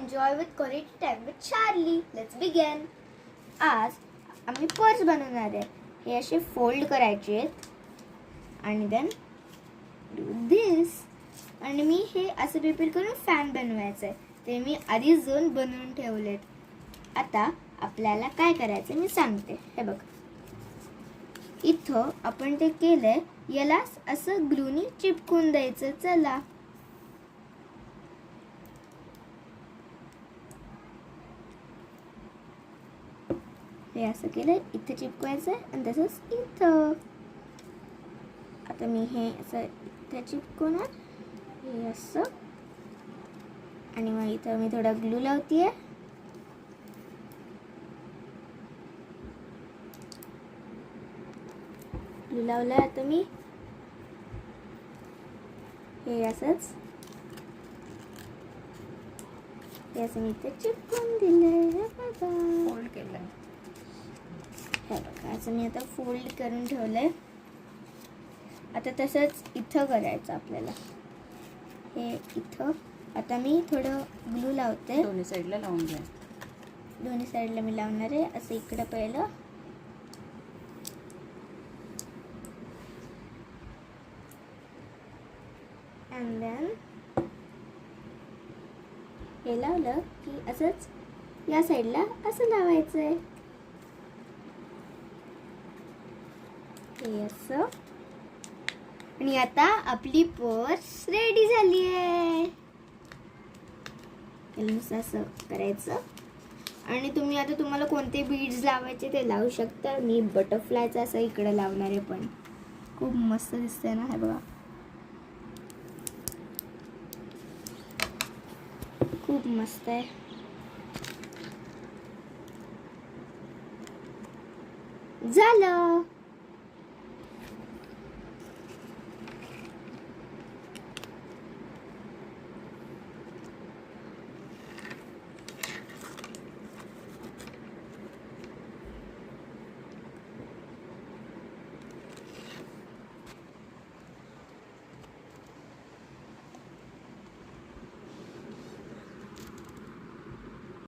enjoy with quality time with Charlie. Let's begin. आज आम्ही purse बनवणार आहे. हे असे फोल्ड करायचे आहेत आणि देन डू दिस. आणि मी हे असं प्रिपेअर करून फॅन बनवायचं आहे. ते मी आधीच जाऊन बनवून ठेवलेत. आता आपल्याला काय करायचं मी सांगते. हे बघ, इथं आपण ते केलंय, याला असं ग्लूनी चिपकून द्यायचं. चला, हे असं केलं, इथं चिपकवायचं आणि तसंच इथं. आता मी हे असं इथं चिपकवणार, हे असं, आणि मग इथं मी थोडा ग्लू लावतीये. ग्लू लावलाय. आता मी हे असंच हे असं मी इथे चिपकून दिलंय. फोल्ड केलंय. हे बघा, असं मी आता फोल्ड करून ठेवलंय. आता तसंच इथं करायचं आपल्याला. हे इथं आता मी थोडं ग्लू लावते. दोन्ही साईडला लावून घ्या. दोन्ही साईडला मी लावणार आहे. असं इकडं पहिलं, अँड देन हे लावलं की असंच या साईडला असं लावायचं आहे. हे असं. आणि आता आपली पर्स रेडी झाली आहे. असं करायचं. आणि तुम्ही आता तुम्हाला कोणते बीड्स लावायचे ते लावू शकता. मी बटरफ्लायचं असं इकडे लावणार आहे. पण खूप मस्त दिसतंय ना. हे बघा, खूप मस्त आहे. झालं.